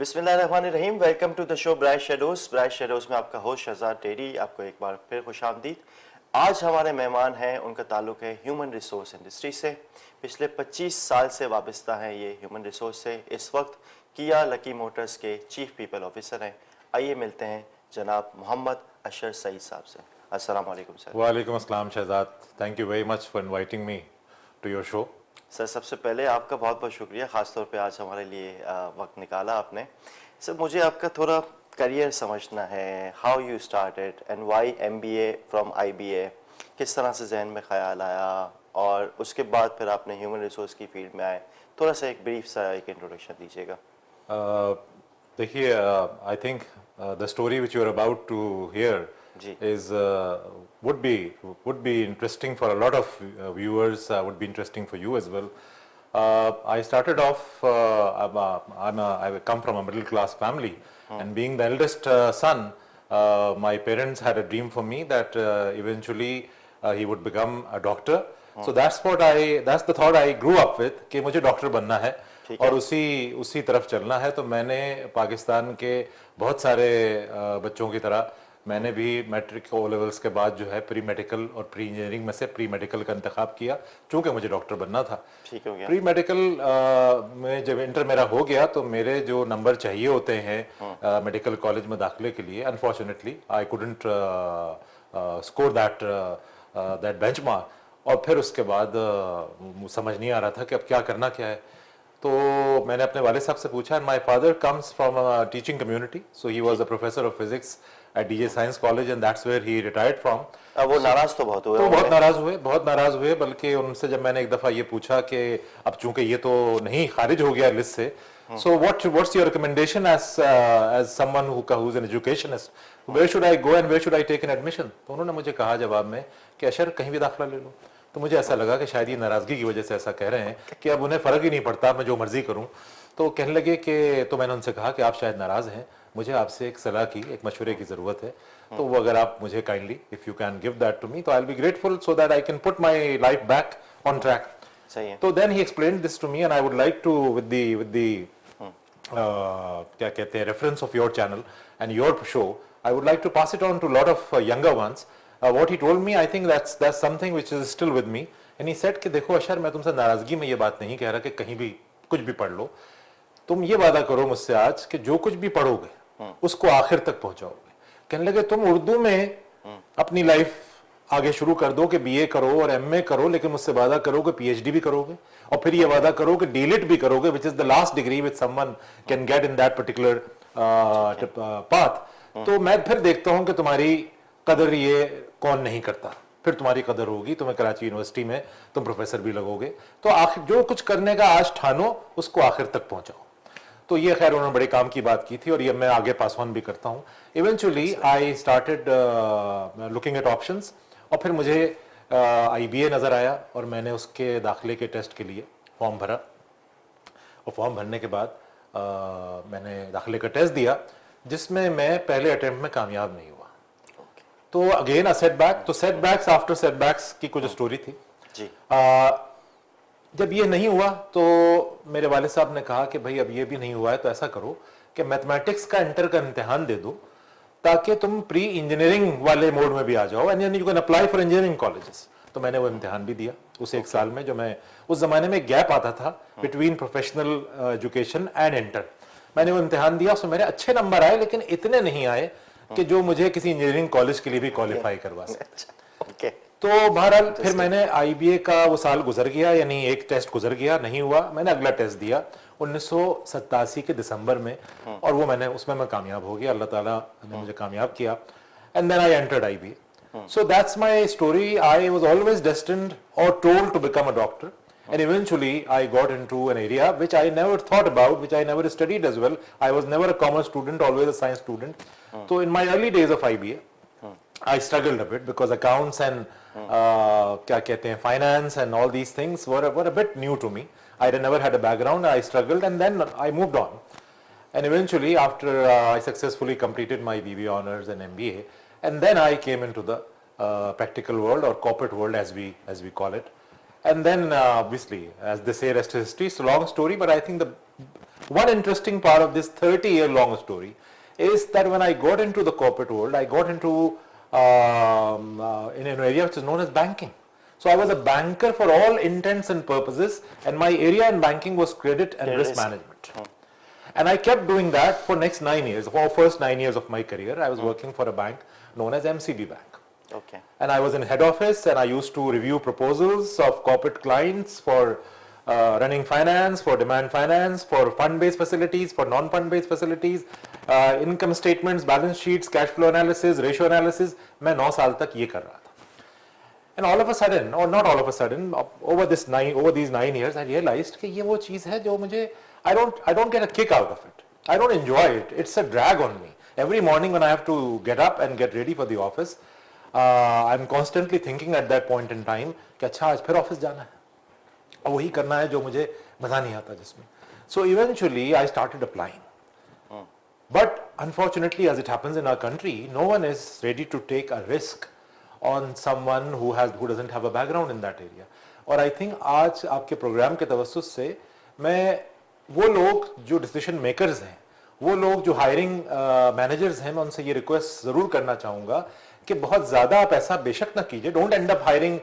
बिस्मिल्लाहिर्रहमानिर्रहीम। Welcome to the show Bright Shadows में आपका होस्ट शहजाद टेरी। आपको एक बार फिर खुशामदीद। आज हमारे मेहमान हैं, उनका ताल्लुक़ है ह्यूमन रिसोर्स इंडस्ट्री से। पिछले 25 साल से वाबस्ता हैं ये ह्यूमन रिसोर्स से। इस वक्त किया लकी मोटर्स के चीफ पीपल ऑफिसर हैं। आइए मिलते हैं जनाब मोहम्मद अशर सईद साहब से। अस्सलाम वालेकुम सर। वालेकुम अस्सलाम Shahzad, thank you very much for inviting me to your show. Sir सबसे पहले आपका बहुत बहुत शुक्रिया, ख़ास तौर पे आज हमारे लिए वक्त निकाला आपने। सर मुझे आपका थोड़ा करियर समझना है, how you started and why MBA from IBA, किस तरह से जहन में ख्याल आया और उसके बाद फिर आपने ह्यूमन रिसोर्स की फील्ड में आए। थोड़ा सा एक ब्रीफ सा एक इंट्रोडक्शन दीजिएगा। देखिए, I think the story which you are about to hear जी is would be interesting for a lot of viewers, would be interesting for you as well. I started off, I come from a middle class family, and being the eldest son, my parents had a dream for me that eventually he would become a doctor. So that's the thought I grew up with कि मुझे doctor बनना है और उसी तरफ चलना है। तो मैंने पाकिस्तान के बहुत सारे बच्चों की तरह मैंने भी मैट्रिक ओ लेवल्स के बाद जो है प्री मेडिकल और प्री इंजीनियरिंग में से प्री मेडिकल का इंतखाब किया, चूंकि मुझे डॉक्टर बनना था। ठीक हो गया। प्री मेडिकल में जब इंटर मेरा हो गया तो मेरे जो नंबर चाहिए होते हैं मेडिकल कॉलेज में दाखिले के लिए, unfortunately I couldn't score that benchmark. और फिर उसके बाद समझ नहीं आ रहा था कि अब क्या करना क्या है। तो मैंने अपने वाले साहब से पूछा, and my father comes from teaching community, so he was a professor of physics at DJ Science College and that's where he retired from. वो नाराज तो बहुत हुए, तो बहुत नाराज हुए। बल्कि उनसे जब मैंने एक दफा ये पूछा कि अब चूंकि ये तो नहीं खारिज हो गया लिस्ट से, so what's your recommendation as someone who's an educationist, where should I go and where should I take an admission? तो उन्होंने मुझे कहा जवाब में कि अशर कहीं भी दाखिला ले लो। तो मुझे ऐसा लगा कि शायद ये नाराजगी की वजह से ऐसा कह रहे हैं कि अब उन्हें फर्क ही नहीं पड़ता, मैं जो मर्जी करूं। तो कहने लगे कि, तो मैंने उनसे कहा कि आप शायद नाराज हैं, मुझे आपसे एक सलाह की, एक मशवरे की ज़रूरत है। तो वो अगर आप मुझे kindly if you can give that to me तो I will be grateful so that I can put my life back on track. सही है। तो then he explained this to me and I would like to with the क्या कहते हैं reference of your channel and your show, I would like to pass it on to lot of younger ones. What he told me, I think that's something which is still with me. And he said कि देखो अशर, मैं तुमसे नाराजगी में ये बात नहीं कह रहा कि कहीं भी कुछ भी पढ़ लो, तुम ये वादा करो मुझसे आज कि जो कुछ भी पढ़ोगे उसको आखिर तक पहुंचाओगे। कहने लगे तुम उर्दू में अपनी लाइफ आगे शुरू कर दो कि बीए करो और एमए करो, लेकिन मुझसे वादा करो कि पीएचडी भी करोगे और फिर ये वादा करो कि डीलिट भी करोगे, which is the last degree which someone can get in that particular path. तो मैं फिर देखता हूं कि तुम्हारी कदर ये कौन नहीं करता, फिर तुम्हारी कदर होगी, तुम्हें कराची यूनिवर्सिटी में तुम प्रोफेसर भी लगोगे। तो आखिर जो कुछ करने का आज ठानो उसको आखिर तक पहुंचाओ। तो ये खैर उन्होंने बड़े काम की बात की थी और ये मैं आगे पास ऑन भी करता हूँ। Eventually I started looking at options और फिर मुझे आईबीए नज़र आया और मैंने उसके दाखिले के टेस्ट के लिए फॉर्म भरा और फॉर्म भरने के बाद मैंने दाखिले का टेस्ट दिया जिसमें मैं पहले अटेम्प्ट में कामयाब नहीं हुआ। तो अगेन अ सेटबैक। तो सेटबैक्स आफ्टर सेटबैक्स की कुछ स्टोरी थी जी। जब ये नहीं हुआ तो मेरे वाले साहब ने कहा कि भाई अब ये भी नहीं हुआ है तो ऐसा करो कि मैथमेटिक्स का इंटर का इम्तिहान दे दो ताकि तुम प्री इंजीनियरिंग वाले मोड में भी आ जाओ and you can apply for engineering colleges. तो मैंने वो इम्तिहान भी दिया उस एक साल में, जो मैं उस जमाने में गैप आता था between professional education and inter. मैंने वो इम्तिहान दिया, उसमें मेरे अच्छे नंबर आए लेकिन इतने नहीं आए कि जो मुझे किसी इंजीनियरिंग कॉलेज के लिए भी क्वालिफाई करवा सके। तो बहरहाल फिर मैंने आईबीए का वो साल गुजर गया, यानी एक टेस्ट गुजर गया, नहीं हुआ। मैंने अगला टेस्ट दिया 1987 के दिसंबर में और वो उसमें मैं कामयाब हो गया, अल्लाह ताला ने मुझे कामयाब किया। And then I entered IBA. So that's my story. I was always destined और told to become a doctor and eventually I got into an area which I never thought about, which I never studied as well. I was never a commerce student, always a science student. So in my early days of IBA I struggled a bit because accounts and क्या कहते हैं finance and all these things were a bit new to me. I never had a background. I struggled and then I moved on. And eventually after I successfully completed my BBA honors and MBA, and then I came into the practical world or corporate world as we call it. And then obviously, as they say, rest is history. It's a long story, but I think one interesting part of this 30-year long story is that when I got into the corporate world, I got into in an area which is known as banking. So I was a banker for all intents and purposes, and my area in banking was credit and risk management. And I kept doing that for next 9 years. For first 9 years of my career, I was working for a bank known as MCB Bank. Okay. And I was in head office, and I used to review proposals of corporate clients for running finance, for demand finance, for fund-based facilities, for non-fund-based facilities, income statements, balance sheets, cash flow analysis, ratio analysis. मैं 9 साल तक ये कर रहा था. And all of a sudden, or not all of a sudden, over these 9 years, I realized कि ये वो चीज़ है जो मुझे I don't get a kick out of it. I don't enjoy it. It's a drag on me. Every morning when I have to get up and get ready for the office, I'm constantly thinking at that point in time कि अच्छा आज फिर office जाना है और वही करना है जो मुझे मजा नहीं आता जिसमें. So eventually I started applying. But unfortunately, as it happens in our country, no one is ready to take a risk on someone who doesn't have a background in that area. और I think आज आपके programme के तवस्सुस से मैं वो लोग जो decision makers हैं, वो लोग जो हायरिंग मैनेजर्स हैं, मैं उनसे ये रिक्वेस्ट जरूर करना चाहूँगा कि बहुत ज़्यादा आप ऐसा बेशक ना कीजिए. Don't and up hiring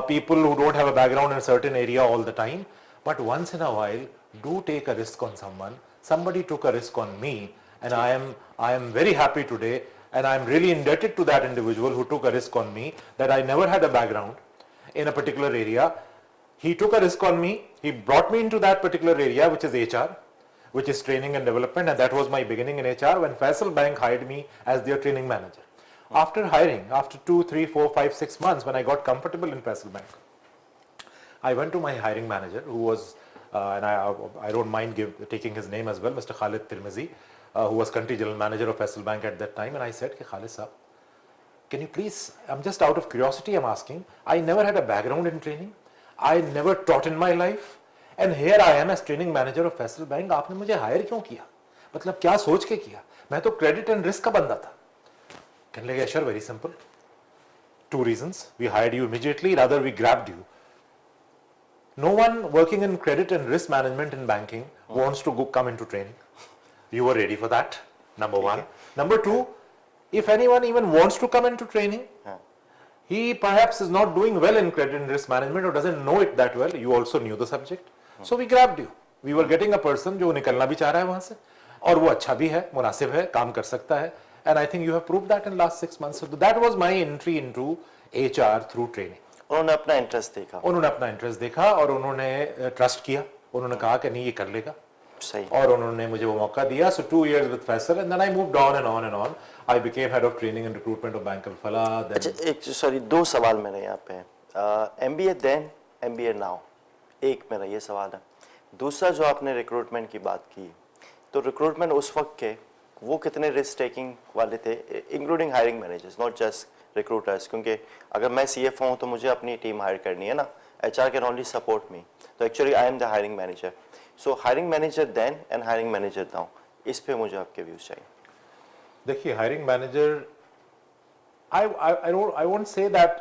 people who don't have a background in a certain area all the time, but once in a while do take a risk on someone. Somebody took a risk on me, and I am very happy today, and I am really indebted to that individual who took a risk on me, that I never had a background in a particular area. He took a risk on me. He brought me into that particular area, which is HR, which is training and development, and that was my beginning in HR when Faisal Bank hired me as their training manager. After hiring, after 2, 3, 4, 5, 6 months, when I got comfortable in Faisal Bank, I went to my hiring manager, who was, and I don't mind taking his name as well, Mr. Khalid Tirmizi, who was country general manager of Faisal Bank at that time, and I said, Khalid sir, can you please, I'm just out of curiosity, I'm asking, I never had a background in training, I never taught in my life, and here I am as training manager of Faisal Bank. आपने मुझे higher क्यों किया? मतलब क्या सोच के किया? मैं तो क्रेडिट एंड रिस्क का बंदा था. कहने लगे, sure, very simple. 2 reasons. We hired you immediately, rather we grabbed you. No one working in credit and risk management in banking wants to come into training. You were ready for that, number one. Number two, if anyone even wants to come into training, he perhaps is not doing well in credit and risk management or doesn't know it that well. You also knew the subject. So we grabbed you. We were getting a person जो निकलना भी चाह रहा है वहाँ से और वो अच्छा भी है, मुनासिब है, काम कर सकता है. And I think you have proved that in last 6 months. So that was my entry into HR through training. उन्होंने अपना इंटरेस्ट देखा. उन्होंने अपना इंटरेस्ट देखा और उन्होंने ट्रस्ट किया. उन्होंने कहा कि नहीं ये कर लेगा. सही. और उन्होंने मुझे वो मौका दिया. So 2 years with Faisal, and then I moved on and on and on. I became head of training and recruitment of Bank Al Falah. अच्छा, एक सॉरी 2 सवाल मेरे यहाँ पे हैं. MBA then, MBA now. एक मेरा ये सवाल है. दूसरा जो आपने रिक्रूटमेंट की बात की, तो रिक्रूटमेंट उस वक्त के वो कितने रिस्क टेकिंग वाले थे, including hiring managers, not just recruiters, क्योंकि अगर मैं CFO हूँ तो मुझे अपनी टीम हायर करनी है ना. HR can only support me, तो actually I am the hiring manager. So hiring manager then and hiring manager now, इस पे मुझे आपके व्यूज चाहिए. देखिए, hiring manager, I won't say that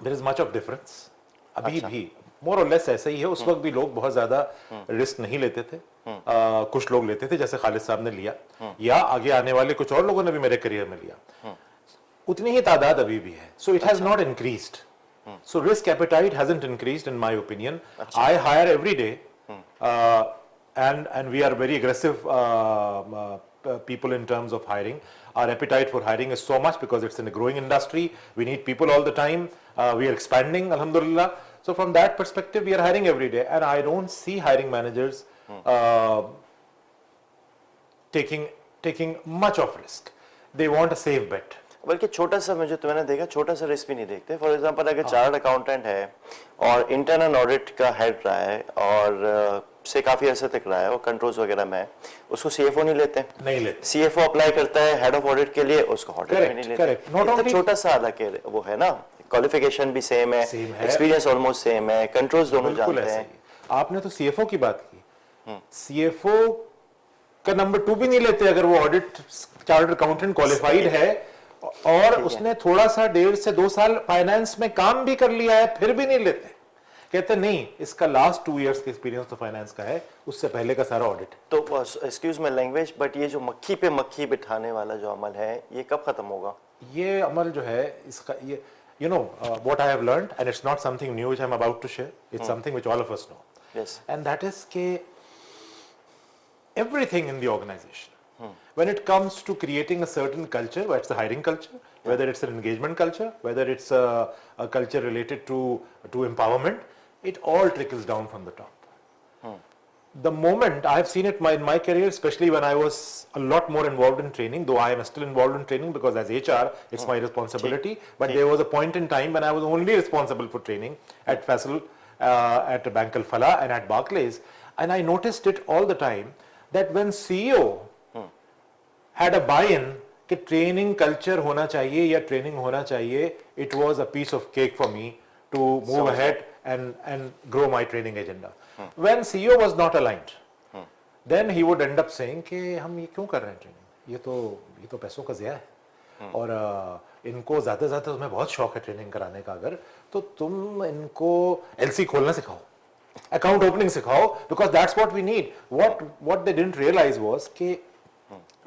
there is much of difference. अभी भी मोर और लेस ऐसा ही है. उस वक्त भी लोग बहुत ज्यादा रिस्क नहीं लेते थे. कुछ लोग लेते थे, जैसे खालिद साहब ने लिया, या आगे आने वाले कुछ और लोगों ने भी मेरे करियर में लिया. उतनी ही तादाद अभी भी है. So it has not increased. So risk appetite hasn't increased in my opinion. I hire every day and we are very aggressive people in terms of hiring. Our appetite for hiring is so much because it's in a growing industry. We need people all the time. We are expanding, alhamdulillah. So from that perspective, we are hiring every day, and I don't see hiring managers taking much of risk. They want a safe bet. बल्कि छोटा सा मुझे तो मैंने देखा, छोटा सा risk भी नहीं देखते. फॉर एग्जांपल अगर चार्टर्ड अकाउंटेंट है और इंटरनल ऑडिट का हेड रहा है और से काफी अर्से तक रहा है और कंट्रोल्स वगैरह में है, उसको CFO नहीं लेते. CFO अप्लाई करता है हेड ऑफ ऑडिट के लिए, उसको ऑडिट में नहीं लेते. इतना छोटा सा हालांकि वो है ना, क्वालिफिकेशन भी सेम है, एक्सपीरियंस ऑलमोस्ट सेम है, कंट्रोल्स दोनों जानते हैं. आपने तो CFO की बात की. CFO का नंबर 2 भी नहीं लेते अगर वो ऑडिट चार्टर्ड अकाउंटेंट क्वालिफाइड है और उसने थोड़ा सा 1.5 से 2 साल फाइनेंस में काम भी कर लिया है, फिर भी नहीं लेते. कहते नहीं, इसका लास्ट 2 इयर्स का एक्सपीरियंस तो फाइनेंस का है, उससे पहले का सारा ऑडिट है। तो एक्सक्यूज माई लैंग्वेज, बट ये जो मक्खी पे मक्खी बिठाने वाला जो अमल है ये कब खत्म होगा? ये अमल जो है इसका, ये you know what I have learned, and it's not something new which I'm about to share, it's something which all of us know, Yes. and that is ke everything in the organization, when it comes to creating a certain culture, whether it's a hiring culture, whether it's an engagement culture, whether it's a culture related to empowerment, it all trickles down from the top. The moment I have seen it in my career, especially when I was a lot more involved in training, though I am still involved in training because as HR, it's my responsibility. But there was a point in time when I was only responsible for training at Faisal, at Bank Al Falah and at Barclays. And I noticed it all the time that when CEO had a buy-in कि training culture होना चाहिए या training होना चाहिए, it was a piece of cake for me to move ahead and grow my training agenda. When CEO was not aligned, then he would end up saying कि हम ये क्यों कर रहे हैं ट्रेनिंग, ये तो पैसों का ज़िया है और इनको ज़्यादा तुम्हें बहुत शौक है ट्रेनिंग कराने का, अगर तो तुम इनको LC खोलना सिखाओ, अकाउंट ओपनिंग सिखाओ, because that's what we need. What they didn't realize was कि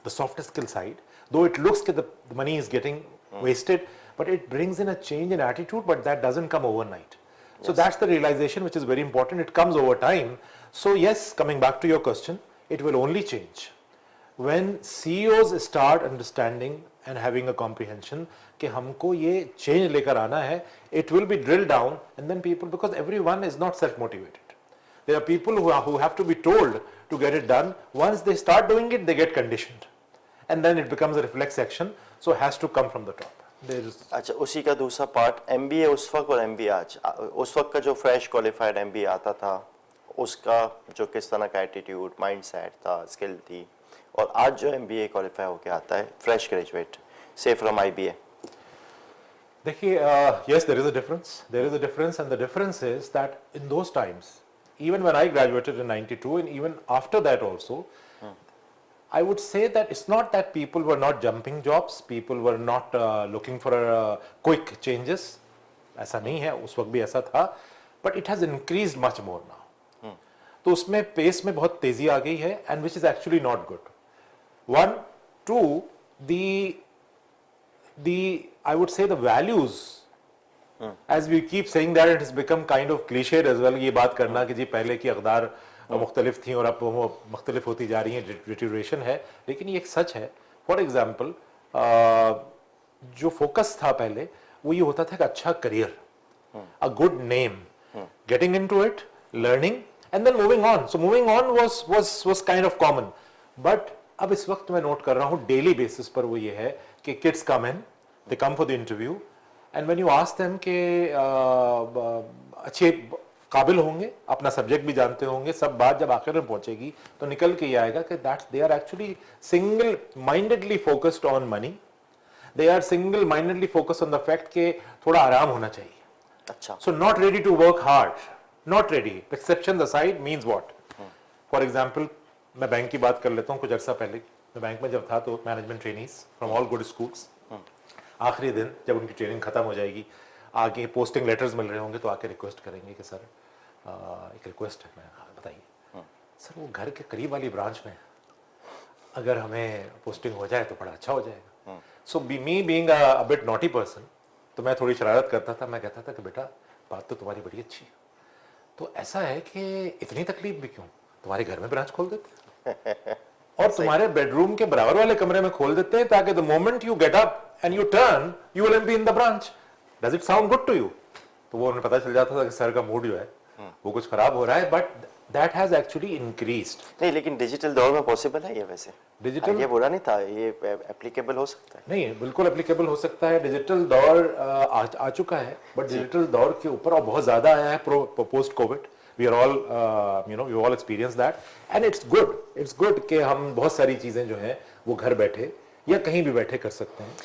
the soft skill side, though it looks that the money is getting wasted, but it brings in a change in attitude, but that doesn't come overnight. So that's the realization which is very important. It comes over time. So yes, coming back to your question, it will only change when CEOs start understanding and having a comprehension कि हमको ये change लेकर आना है. It will be drilled down, and then people, because everyone is not self-motivated. There are people who have to be told to get it done. Once they start doing it, they get conditioned, and then it becomes a reflex action. So it has to come from the top. अच्छा, उसी का दूसरा part MBA उस वक्त और MBA आज, उस वक्त का जो फ्रेश क्वालिफाइड MBA आता था उसका जो किस तरह का एटीट्यूड, माइंडसेट था, स्किल थी, और आज जो MBA क्वालिफाई होके आता है फ्रेश ग्रेजुएट से फ्रॉम IBA, देखिए, yes, there is a difference, and the difference is that in those times, even when I graduated in 92 and even after that also, I would say that it's not that people were not jumping jobs, people were not looking for quick changes. ऐसा नहीं है, उस वक्त भी ऐसा था, but it has increased much more now. तो उसमें पेस में बहुत तेजी आ गई है, and which is actually not good. One, two, I would say the values, as we keep saying that, it has become kind of cliched as well, ये बात करना कि जी पहले की अक़दार मुख्तलिफ थी और अब वो मुख्तलिफ होती जा रही हैं, डिटेरियोरेशन है, लेकिन ये एक सच है. फॉर एग्जाम्पल, जो फोकस था पहले वो ये होता था कि अच्छा career, a good name, getting into it, learning and then moving on. So moving on was kind of common. But अब इस वक्त मैं नोट कर रहा हूँ डेली बेसिस पर वो ये है कि kids come in, they come for the interview, and when you ask them कि अच्छे काबिल होंगे, अपना सब्जेक्ट भी जानते होंगे, सब बात जब आखिर में पहुंचेगी तो निकल के ये आएगा कि that they are actually single mindedly focused on money, they are single mindedly focused on the fact कि थोड़ा आराम होना चाहिए. अच्छा, so not ready to work hard, not ready. Exception aside means what? For example, मैं bank की बात कर लेता हूँ. कुछ अर्सा पहले मैं बैंक में जब था तो management trainees from all good schools, आखिरी दिन जब उनकी ट्रेनिंग खत्म हो जाएगी, आगे पोस्टिंग लेटर्स मिल रहे होंगे तो आके रिक्वेस्ट करेंगे कि सर एक रिक्वेस्ट है. मैं बताइए सर, वो घर के करीब वाली ब्रांच में अगर हमें पोस्टिंग हो जाए तो बड़ा अच्छा हो जाएगा. So me being a bit naughty person, तो मैं थोड़ी शरारत करता था. मैं कहता था कि बेटा बात तो तुम्हारी बड़ी अच्छी है, तो ऐसा है कि इतनी तकलीफ भी क्यों, तुम्हारे घर में ब्रांच खोल देते और तुम्हारे बेडरूम के बराबर वाले कमरे में खोल देते हैं ताकि the moment you get up and you turn you will be in the branch. Does it sound good to you? तो वो उन्हें पता चल जाता था कि सर का मूड जो है वो कुछ खराब हो रहा है. But that has actually increased. नहीं, लेकिन डिजिटल दौर में पॉसिबल है ये? वैसे डिजिटल ये बुरा नहीं था, ये एप्लीकेबल हो सकता है. नहीं, बिल्कुल एप्लीकेबल हो सकता है. डिजिटल दौर आ चुका है, बट डिजिटल दौर के ऊपर और बहुत ज्यादा आया है post COVID. We are all we all experience that, and it's good कि हम बहुत सारी चीजें जो है वो घर बैठे या कहीं भी बैठे कर सकते हैं.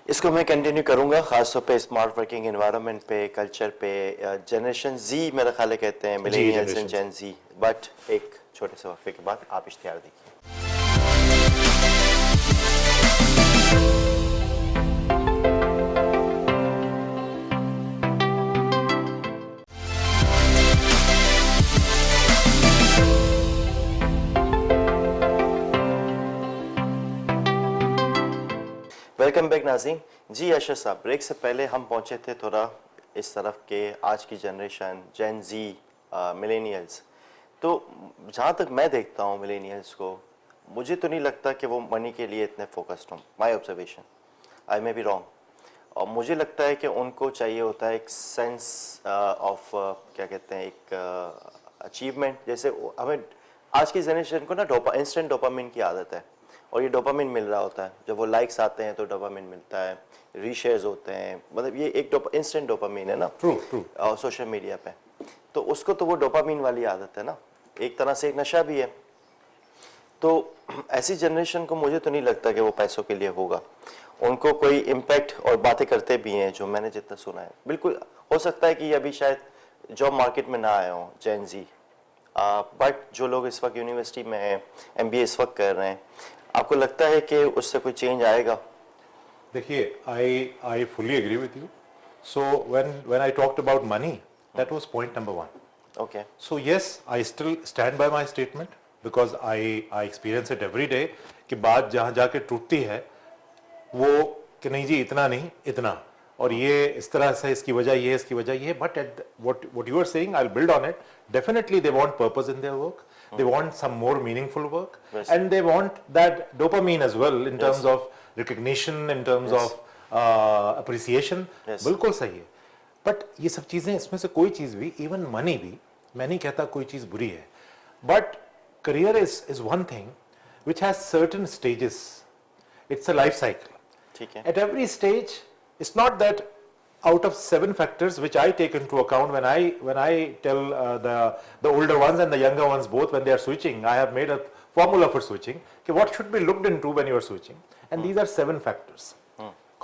इसको मैं कंटिन्यू करूंगा, खासतौर पे स्मार्ट वर्किंग एनवायरनमेंट पे, कल्चर पे. जनरेशन जी मेरा ख्याल है कहते हैं, millennials and gen Z. But एक छोटे से वक्फे के बाद आप इश्तिहार देखिए. नाज़ीम। जी अशर साहब, ब्रेक से पहले हम पहुंचे थे थोड़ा इस तरफ के आज की जनरेशन जेन जी मिलेनियल्स, तो जहाँ तक मैं देखता हूँ मिलेनियल्स को, मुझे तो नहीं लगता कि वो मनी के लिए इतने फोकस्ड हों। My observation, I may be wrong. और मुझे लगता है कि उनको चाहिए होता है एक सेंस ऑफ क्या कहते हैं, एक अचीवमेंट। जैसे हमें आज की जनरेशन को ना इंस्टेंट डोपामिन की आदत है, और ये डोपामिन मिल रहा होता है। जब वो लाइक्स आते हैं तो डोपामिन मिलता है, रीशेयर्स होते हैं, मतलब ये एक इंस्टेंट डोपामिन है ना ट्रू सोशल मीडिया पे। तो उसको तो वो डोपामिन वाली आदत है ना, एक तरह से एक नशा भी है। तो ऐसी जनरेशन को मुझे तो नहीं लगता कि वो पैसों के लिए होगा। उनको कोई इम्पैक्ट, और बातें करते भी हैं जो मैंने जितना सुना है, बिल्कुल हो सकता है कि ये अभी शायद जॉब मार्केट में ना आए हों जेन जी, बट जो लोग इस वक्त यूनिवर्सिटी में हैं, एमबीए इस वक्त कर रहे हैं, आपको लगता है कि उससे कोई चेंज आएगा? देखिए, I fully agree with you. So when I talked about money, that was point number one. Okay So yes, I still stand by my statement because I experience it every day कि बात जहाँ जाके टूटती है वो कि नहीं जी इतना नहीं इतना, और ये इस तरह से इसकी वजह ये है, इसकी वजह ये है। But what you are saying, I'll build on it. Definitely they want purpose in their work. They want some more meaningful work, Yes. and they want that dopamine as well in Yes. terms of recognition, in terms Yes. of appreciation. Yes. बिल्कुल सही है। But ये सब चीजें, इसमें से कोई चीज भी, इवन मनी भी, मैं नहीं कहता कोई चीज बुरी है, but career is one thing which has certain stages. It's a life cycle. ठीक है। At every stage, it's not that out of 7 factors which I take into account when I tell the older ones and the younger ones both when they are switching, I have made a formula for switching. Okay, what should be looked into when you are switching? And these are 7 factors: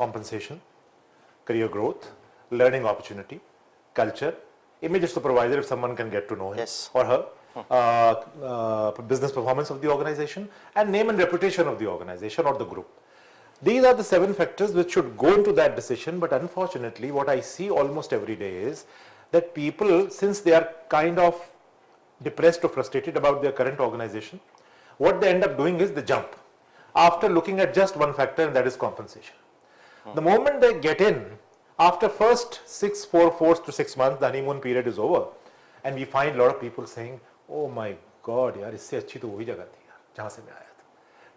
compensation, career growth, learning opportunity, culture, image of supervisor if someone can get to know him Yes. or her, business performance of the organization, and name and reputation of the organization or the group. These are the 7 factors which should go into that decision. But unfortunately, what I see almost every day is that people, since they are kind of depressed or frustrated about their current organization, what they end up doing is they jump after looking at just one factor, and that is compensation. The moment they get in, after first 4 to 6 months, the honeymoon period is over, and we find a lot of people saying, oh my god यार, इससे अच्छी तो वही जगह थी यार जहां से मैं आया था,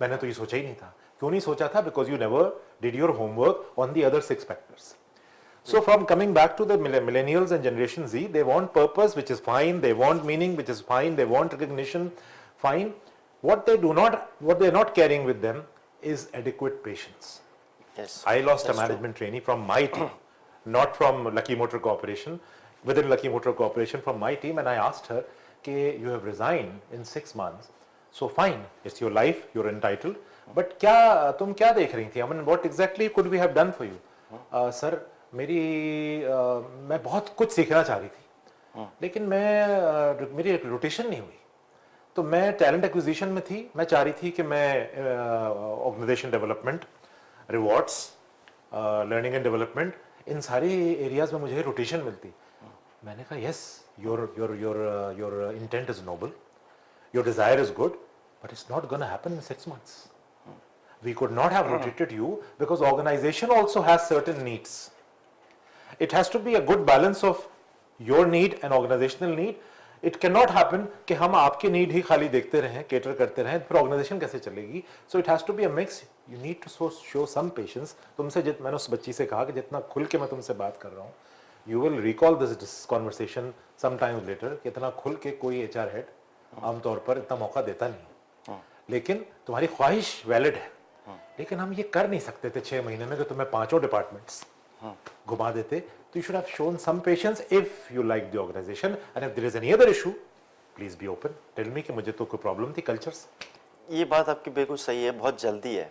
मैंने तो ये सोचा ही नहीं था। क्यों नहीं सोचा था? Because you never did your homework on the other 6 factors. So from coming back to the millennials and Generation Z, they want purpose, which is fine. They want meaning, which is fine. They want recognition, fine. What they're not carrying with them is adequate patience. Yes. I lost a That's true. management trainee from my team, not from Lucky Motor Corporation, within Lucky Motor Corporation, from my team, and I asked her, "Ke you have resigned in 6 months, so fine, it's your life, you're entitled, but तुम क्या देख रही थी? I mean, what exactly could we have done for you?" Sir, मैं बहुत कुछ सीखना चाह रही थी, लेकिन मेरी रोटेशन नहीं हुई। तो मैं टैलेंट एक्विजिशन में थी, मैं चाह रही थी कि मैं organisation development, rewards, learning and development, इन सारे एरियाज में मुझे रोटेशन मिलती। मैंने कहा yes, your intent is noble, your desire is good, but it's not gonna happen in 6 months. We could not have rotated you because organization also has certain needs. It has to be a good balance of your need and organizational need. It cannot happen कि हम आपके need ही खाली देखते रहें, cater करते रहें, फिर organization कैसे चलेगी? So it has to be a mix. You need to show some patience. मैंने उस बच्ची से कहा कि जितना खुल के मैं तुमसे बात कर रहा हूँ, you will recall this conversation sometime later कि इतना खुल के कोई HR head आमतौर पर इतना मौका देता नहीं। लेकिन तुम्हारी ख्वाहिश वैलिड है, लेकिन हम ये कर नहीं सकते थे 6 महीने में कि तुम्हें 5 डिपार्टमेंट्स घुमा देते। तो you should have shown some patience if you like the organisation, and if there is any other issue, please be open, tell me कि मुझे तो कोई प्रॉब्लम थी कल्चर से। ये बात आपकी बिल्कुल सही है, बहुत जल्दी है,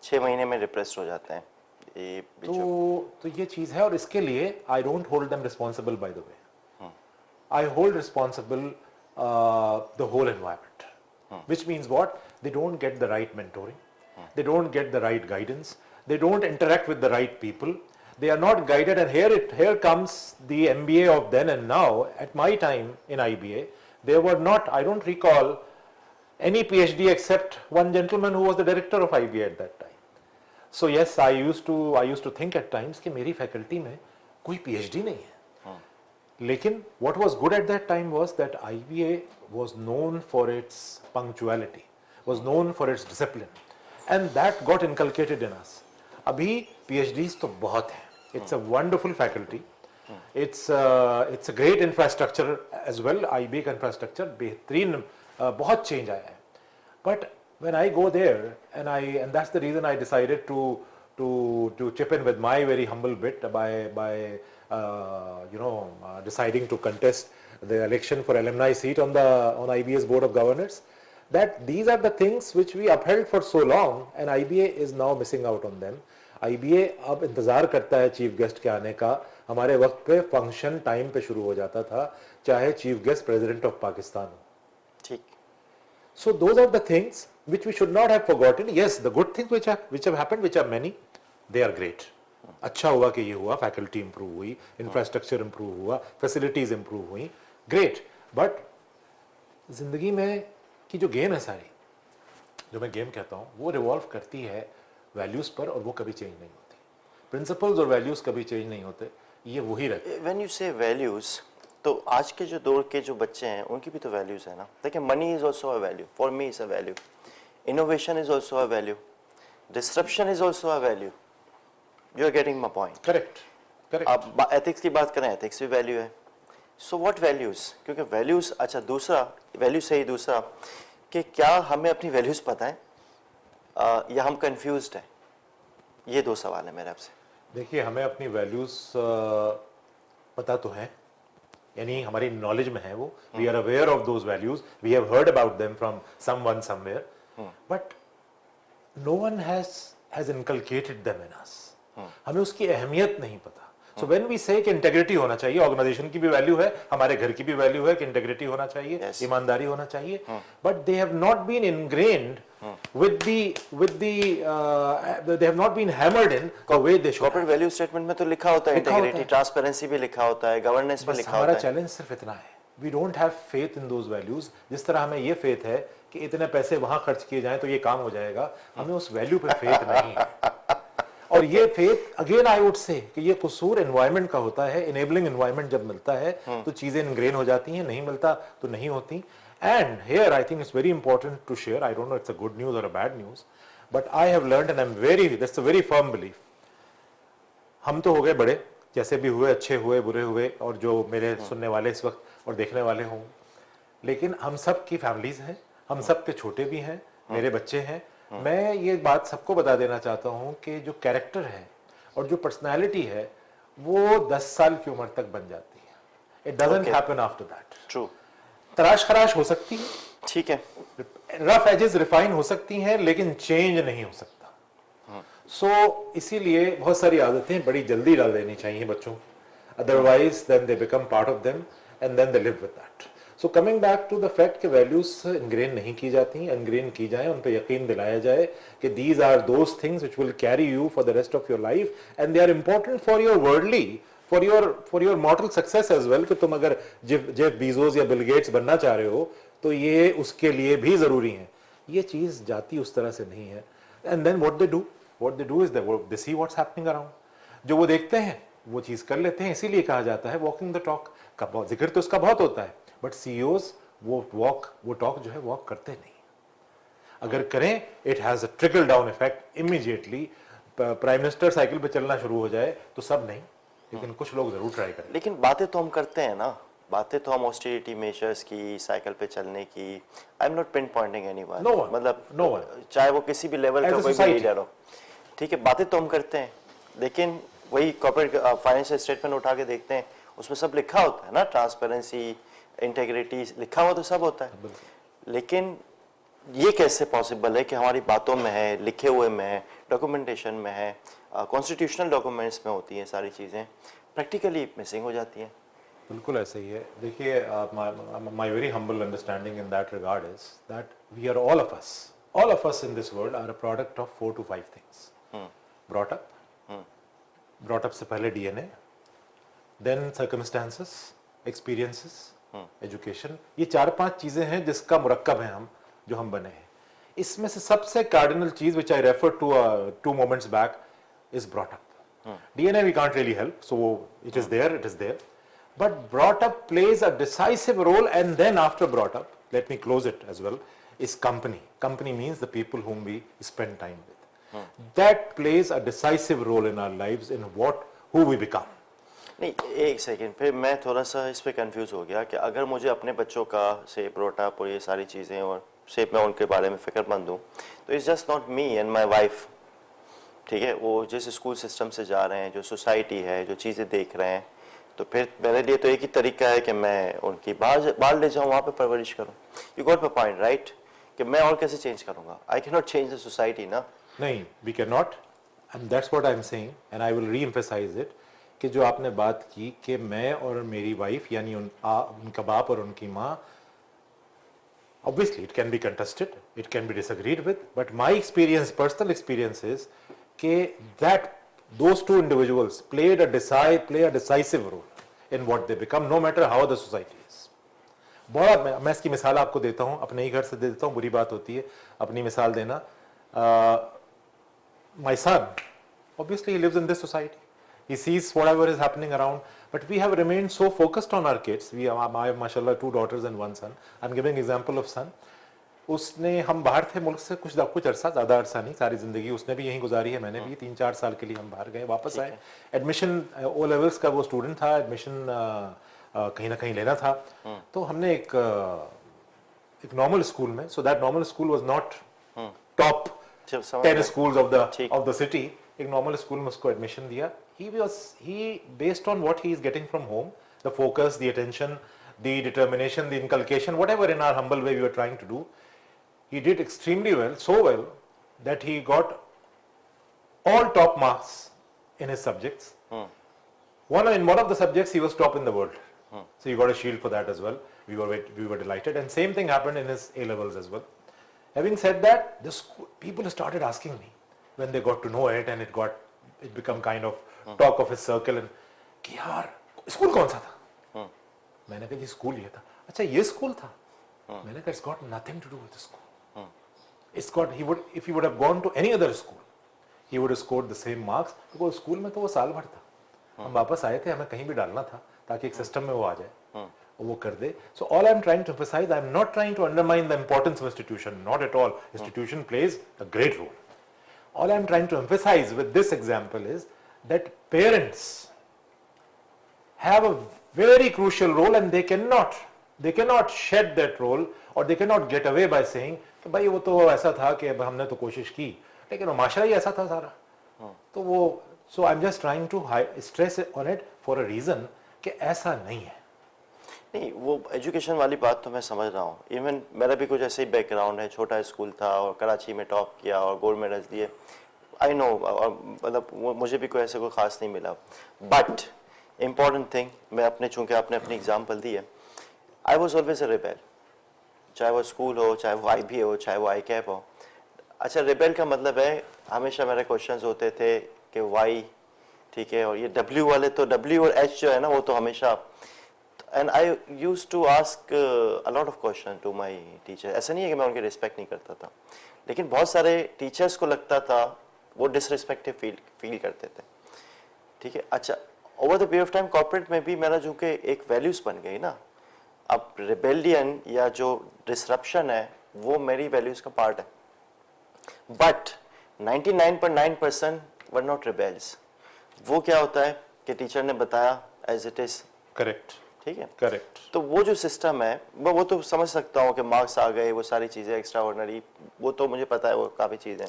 6 महीने में रिप्रेस हो जाते हैं ये तो ये चीज है, और इसके लिए I don't hold them responsible, by the way I hold responsible the whole environment, which means what? They don't get the right mentoring, they don't get the right guidance, they don't interact with the right people, they are not guided. And here comes the MBA of then and now. At my time in IBA, there were not, I don't recall any PhD except one gentleman who was the director of IBA at that time. So yes I used to think at times कि मेरी faculty में कोई PhD नहीं है. लेकिन what was good at that time was that IBA was known for its punctuality, was known for its discipline, and that got inculcated in us. अभी PhDs तो बहुत हैं. It's a wonderful faculty. It's a great infrastructure as well. IBA का infrastructure बेहतरीन बहुत change आया है. But when I go there and that's the reason I decided to chip in with my very humble bit by deciding to contest the election for alumni seat on IBA's board of governors, that these are the things which we upheld for so long and IBA is now missing out on them. IBA अब इंतजार करता है chief guest के आने का. हमारे वक्त पे फंक्शन टाइम पे शुरू हो जाता था, चाहे chief guest president of Pakistan हो. ठीक. So those are the things which we should not have forgotten. Yes, the good things which have happened, which are many, they are great. अच्छा हुआ कि ये हुआ, फैकल्टी इंप्रूव हुई, इंफ्रास्ट्रक्चर इंप्रूव हुआ, facilities improve हुई, ग्रेट. बट जिंदगी में की जो गेम है सारी, जो मैं गेम कहता हूँ, वो रिवॉल्व करती है वैल्यूज पर और वो कभी चेंज नहीं होती. प्रिंसिपल्स और वैल्यूज कभी चेंज नहीं होते, ये वही रहते. व्हेन यू से वैल्यूज, तो आज के जो दौर के जो बच्चे हैं उनकी भी तो वैल्यूज है ना. देखिए, money is also a value, for me is a value, innovation is also a value, disruption is also a value. You are getting my point. Correct. आप एथिक्स की बात करें, एथिक्स भी वैल्यू है. सो व्हाट वैल्यूज, क्योंकि values, अच्छा दूसरा value से ही दूसरा कि क्या हमें अपनी वैल्यूज पता है या हम कंफ्यूज्ड हैं. ये दो सवाल है मेरे आपसे. देखिए, हमें अपनी वैल्यूज पता तो है, यानी हमारी नॉलेज में है वो. We are aware of those values, we have heard about them from someone somewhere, but no one has inculcated them in us. हमें उसकी अहमियत नहीं पता. सो व्हेन वी से कि इंटेग्रिटी होना चाहिए, ऑर्गेनाइजेशन की भी वैल्यू है, हमारे घर की भी वैल्यू है कि इंटेग्रिटी होना चाहिए, Yes. ईमानदारी होना चाहिए, but they have not been ingrained they have not been hammered in the way they should. Corporate value statement में तो लिखा होता है लिखा होता इंटीग्रिटी, है. ट्रांसपेरेंसी भी लिखा होता है, गवर्नेंस भी बस लिखा हमारा होता है. चैलेंज सिर्फ इतना है, we don't have faith in those values. जिस तरह हमें ये फेथ है कि इतने पैसे वहां खर्च किए जाएं तो ये काम हो जाएगा, हमें उस वैल्यू पे फेथ नहीं है. और ये फेथ, अगेन आई वुड से, कि ये कसूर एनवायरनमेंट का होता है. इनेबलिंग एनवायरनमेंट जब मिलता है तो चीजें इनग्रेन हो जाती हैं, नहीं मिलता तो नहीं होती. And here I think it's very important to share, I don't know it's a good news और a bad news, but I have learned and I am very, that's a very firm belief. हम तो हो गए बड़े, जैसे भी हुए, अच्छे हुए, बुरे हुए, और जो मेरे सुनने वाले इस वक्त और देखने वाले हों, लेकिन हम सब की फैमिलीज हैं, हम सब के छोटे भी हैं, मेरे बच्चे हैं. मैं ये बात सबको बता देना चाहता हूं कि जो कैरेक्टर है और जो पर्सनालिटी है वो 10 साल की उम्र तक बन जाती है. It doesn't happen after that. True. तराश खराश हो सकती है, ठीक है, रफ एजेस रिफाइन हो सकती हैं, लेकिन चेंज नहीं हो सकता. सो इसीलिए बहुत सारी आदतें बड़ी जल्दी डाल देनी चाहिए बच्चों को, otherwise then they become part of them and then they live with that. So coming back to the fact कि वैल्यूज इनग्रेन नहीं की जाती, इनग्रेन की जाए, उन पर यकीन दिलाया जाए कि these are those things which will carry you for the rest of your life and they are important for your worldly, for your moral success as well. कि तुम अगर जेफ बीजोस या बिल गेट्स बनना चाह रहे हो तो ये उसके लिए भी जरूरी है. ये चीज जाती उस तरह से नहीं है. And then what they do is they see what's happening around. जो वो देखते हैं वो चीज कर लेते हैं. इसीलिए कहा जाता है वॉकिंग द टॉक का जिक्र तो उसका बहुत होता है, बट सीईओज वो टॉक जो है वॉक करते नहीं. अगर करें, it has a trickle down effect immediately. Prime minister cycle पे चलना शुरू हो जाए तो सब नहीं, लेकिन कुछ लोग जरूर ट्राई करें. लेकिन बातें तो हम करते हैं ना, बातें तो हम ऑस्टेरिटी मेजर्स की, साइकिल पे चलने की. I am not pinpointing anyone, No one. मतलब No one. चाहे वो किसी भी लेवल As का a कोई भी society. लीडर हो, ठीक है, बातें तो हम करते हैं, लेकिन वही कॉर्पोरेट फाइनेंशियल स्टेटमेंट उठा के देखते हैं, उसमें सब लिखा होता है ना, ट्रांसपेरेंसी, इंटेग्रिटी, लिखा हुआ तो सब होता है. लेकिन ये कैसे पॉसिबल है कि हमारी बातों में है, लिखे हुए में है, डॉक्यूमेंटेशन में है, कॉन्स्टिट्यूशनल डॉक्यूमेंट्स में होती हैं सारी चीज़ें, प्रैक्टिकली मिसिंग हो जाती हैं. बिल्कुल ऐसे ही है. देखिए, my very humble understanding in that regard is that we are all of us in this world are a product of 4 to 5 things. Brought up से पहले DNA, then circumstances, experiences, education. ये 4-5 चीजें हैं जिसका मुरक्कब है हम, जो हम बने हैं. इसमें से सबसे कार्डिनल चीज which I refer to 2 moments back is brought up. DNA we can't really help, so it is there. But brought up plays a decisive role, and then after brought up, let me close it as well, is company. Company means the people whom we spend time with. That plays a decisive role in our lives in who we become. नहीं, एक second, फिर मैं थोड़ा सा इस पे confuse हो गया कि अगर मुझे अपने बच्चों का से प्रोटअप और ये सारी चीज़ें और से मैं उनके बारे में फिक्रमंद हूँ, तो it's just not me and my wife, ठीक है, वो जिस स्कूल सिस्टम से जा रहे हैं, जो सोसाइटी है, जो चीज़ें देख रहे हैं, तो फिर मेरे लिए तो एक ही तरीका है कि मैं उनकी बाहर ले जाऊँ, वहाँ पे परवरिश करूँ. You got my point right, कि मैं और कैसे चेंज करूँगा? I can not change the society ना. नहीं, we can not, and that's what I am saying, and I will reemphasise it, कि जो आपने बात की कि मैं और मेरी वाइफ यानी उनका बाप और उनकी माँ, obviously it can be contested, it can be disagreed with, but my experience, personal experience is that those two individuals play a decisive role in what they become, no matter how the society is. बहुत मैं इसकी मिसाल आपको देता हूँ, अपने ही घर से दे देता हूँ, बुरी बात होती है अपनी मिसाल देना. My son, obviously he lives in this society, he sees whatever is happening around, but we have remained so focused on our kids. I have mashallah 2 daughters and 1 son. I'm giving example of son. उसने, हम बाहर थे मुल्क से कुछ अरसा, ज़्यादा अरसा नहीं, सारी ज़िंदगी उसने भी यहीं गुजारी है, मैंने भी 3-4 साल के लिए हम बाहर गए, वापस आए. एडमिशन ओ लेवल्स का वो स्टूडेंट था, एडमिशन कहीं ना कहीं लेना था, तो हमने एक नॉर्मल स्कूल में, so that normal school was not top 10 schools of the city, एक नॉर्मल स्कूल में उसको एडमिशन दिया. He based on what he is getting from home, the focus, the attention, the determination, the inculcation, whatever in our humble way we were trying to do, he did extremely well, so well that he got all top marks in his subjects. In one of the subjects he was top in the world, so he got a shield for that as well. We were delighted, and same thing happened in his A levels as well. Having said that, people started asking me when they got to know it, and it became kind of talk of his circle, and कि यार school कौन सा था? मैंने कहा जी school ये था. अच्छा ये स्कूल था? मैंने कहा it's got nothing to do with the school. It's got, if he would have gone to any other school, he would have scored the same marks, because school में तो वो साल भर था, हम वापस आए थे, हमें कहीं भी डालना था ताकि एक सिस्टम में वो आ जाए, वो कर दे. So all I'm trying to emphasize, I'm not trying to undermine the importance of institution, not at all. Institution plays a great role. All I'm trying to emphasize with this example is that parents have a very crucial role, and they cannot shed that role, or they cannot get away by saying कि भाई वो तो ऐसा था कि अब हमने तो कोशिश की, लेकिन वो माशरा ही ऐसा था सारा. तो वो, so I'm just trying to stress on it for a reason कि ऐसा नहीं है. नहीं, वो एजुकेशन वाली बात तो मैं समझ रहा हूँ. इवन मेरा भी कुछ ऐसे ही बैकग्राउंड है, छोटा स्कूल था और कराची में टॉप किया और गोल्ड मेडल्स दिए. आई नो, मतलब मुझे भी कोई ऐसे कोई ख़ास नहीं मिला. बट इम्पॉर्टेंट थिंग, मैं चूँकि आपने अपनी एग्जाम्पल दी है, I was always a rebel, चाहे वो स्कूल हो, चाहे वो IB हो, चाहे वो ICAP हो. अच्छा, रिबेल का मतलब है, हमेशा मेरे क्वेश्चंस होते थे कि वाई, ठीक है, और ये W वाले, तो W और H जो है ना, वो तो हमेशा. And I use to ask a lot of question to my teacher. ऐसा नहीं है कि मैं उनकी रिस्पेक्ट नहीं करता था, लेकिन बहुत सारे टीचर्स को लगता था वो डिसरिस्पेक्टिव फील करते थे, ठीक है. अच्छा, over the period of time corporate में भी मेरा जो कि एक वैल्यूज बन गई ना, अब रिबेलियन या जो डिसरप्शन है वो मेरी वैल्यूज का पार्ट है. But 99.9% were not rebels. वो क्या होता है कि टीचर ने बताया एज इट इज, करेक्ट, ठीक है, करेक्ट. तो वो जो सिस्टम है वो तो समझ सकता हूँ कि मार्क्स आ गए, वो सारी चीज़ें एक्स्ट्रा ऑर्डिनरी, वो तो मुझे पता है, वो काफ़ी चीज़ें.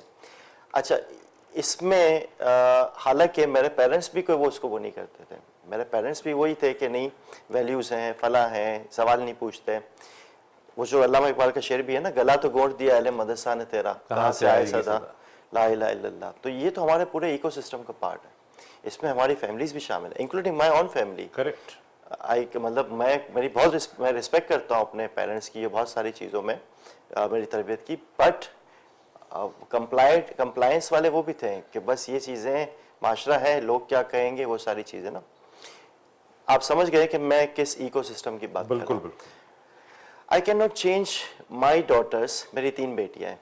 अच्छा, इसमें हालांकि मेरे पेरेंट्स भी कोई वो नहीं करते थे. मेरे पेरेंट्स भी वही थे कि नहीं, वैल्यूज़ हैं, फला हैं, सवाल नहीं पूछते. वो जो अल्लामा इकबाल का शेर भी है ना, गला तो गोंद दिया अहले मदरसा ने तेरा, कहाँ से आए सदा, ला इलाहा इल्लल्लाह. तो ये तो हमारे पूरे इकोसिस्टम का पार्ट है. इसमें हमारी फैमिलीज भी शामिल है, including my on family. Correct. मतलब मैं रिस्पेक्ट करता हूँ अपने पेरेंट्स की, ये बहुत सारी चीज़ों में मेरी तरबियत की. बट कंप्लायंस वाले वो भी थे कि बस ये चीज़ें माशरा है, लोग क्या कहेंगे, वो सारी चीज़ें ना. आप समझ गए कि मैं किस इकोसिस्टम की बात कर रहा हूँ. I can not change my daughters. मेरी 3 बेटियाँ हैं,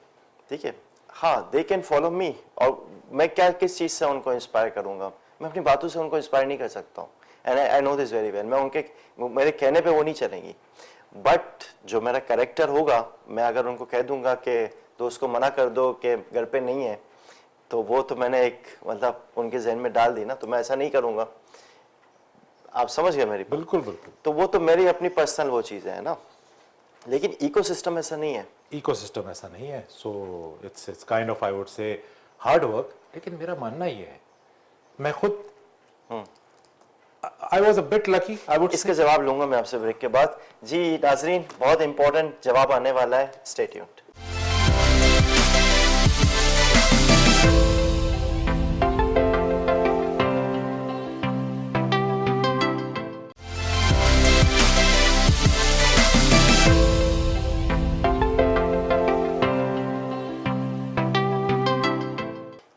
ठीक है, हाँ दे कैन फॉलो मी, और मैं क्या किस चीज़ से उनको इंस्पायर करूँगा, मैं अपनी बातों से उनको इंस्पायर नहीं कर सकता हूँ, and I know this very well. मैं उनके मेरे कहने पे वो नहीं चलेंगी, बट जो मेरा करेक्टर होगा, मैं अगर उनको कह दूंगा कि दोस्त को मना कर दो कि घर पे नहीं है, तो वो तो मैंने एक मतलब उनके जहन में डाल दी ना, तो मैं ऐसा नहीं करूँगा। आप समझ गए मेरी बात? बिल्कुल बिल्कुल। तो वो तो मेरी अपनी पर्सनल वो चीज़ें है ना, लेकिन इकोसिस्टम ऐसा नहीं है। इकोसिस्टम ऐसा नहीं है, so it's kind of I would से हार्ड वर्क। लेकिन मेरा मानना ये है, मैं खुद I was a bit lucky I would इसका जवाब लूंगा मैं आपसे ब्रेक के बाद। जी नाजरीन, बहुत इंपॉर्टेंट जवाब आने वाला है, स्टे ट्यून्ड।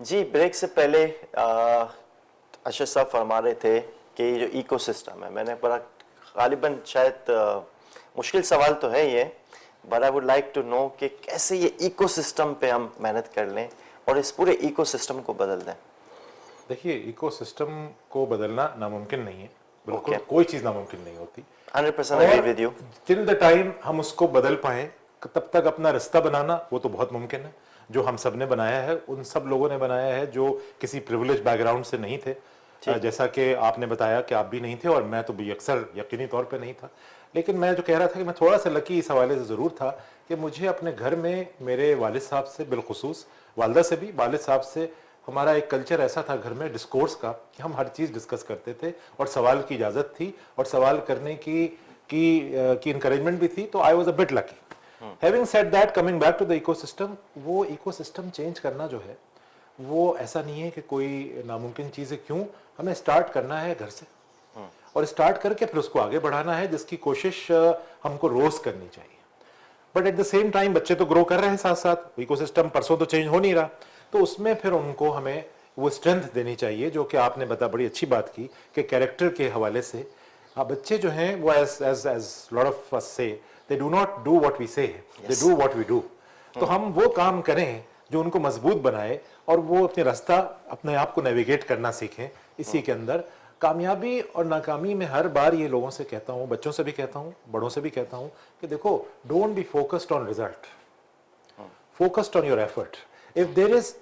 जी ब्रेक से पहले अशर साहब फरमा रहे थे कि ये जो इकोसिस्टम है, मैंने बड़ा गालिबन शायद मुश्किल सवाल तो है ये, but I would like to know कि कैसे ये इकोसिस्टम पे हम मेहनत कर लें और इस पूरे इकोसिस्टम को बदल दें। देखिए, इकोसिस्टम को बदलना नामुमकिन नहीं है, बिल्कुल Okay. कोई चीज नामुमकिन नहीं होती। 100% agree with you। Till the time हम उसको बदल पाए, तब तक अपना रिश्ता बनाना वो तो बहुत मुमकिन है। जो हम सब ने बनाया है, उन सब लोगों ने बनाया है जो किसी प्रिविलेज बैकग्राउंड से नहीं थे। जैसा कि आपने बताया कि आप भी नहीं थे और मैं तो भी अक्सर यकीनी तौर पे नहीं था। लेकिन मैं जो कह रहा था कि मैं थोड़ा सा लकी इस हवाले से ज़रूर था कि मुझे अपने घर में मेरे वालिद साहब से, बिलखुसूस वालदा से भी, वालिद साहब से हमारा एक कल्चर ऐसा था घर में डिस्कोर्स का कि हम हर चीज़ डिस्कस करते थे और सवाल की इजाज़त थी और सवाल करने की इंकरेजमेंट भी थी। तो I was a bit lucky. Having said that, coming back to the ecosystem, वो इकोसिस्टम चेंज करना जो है वो ऐसा नहीं है कि कोई नामुमकिन चीज़ है। क्यों? हमें स्टार्ट करना है घर से और स्टार्ट करके फिर उसको आगे बढ़ाना है, जिसकी कोशिश हमको रोज करनी चाहिए। But at the same time बच्चे तो ग्रो कर रहे हैं साथ साथ, इकोसिस्टम परसों तो चेंज हो नहीं रहा, तो उसमें फिर उनको हमें वो स्ट्रेंथ देनी चाहिए जो कि आपने बड़ी अच्छी बात की कि कैरेक्टर के हवाले से बच्चे जो हैं वो as lot of us say, they do not do what we say, they do what we do. तो हम वो काम करें जो उनको मजबूत बनाए और वो अपने रास्ता, अपने आप को नेविगेट करना सीखें। इसी के अंदर कामयाबी और नाकामी में हर बार ये लोगों से कहता हूँ, बच्चों से भी कहता हूँ, बड़ों से भी कहता हूँ कि देखो, don't be focused on result, focused on your effort. If there is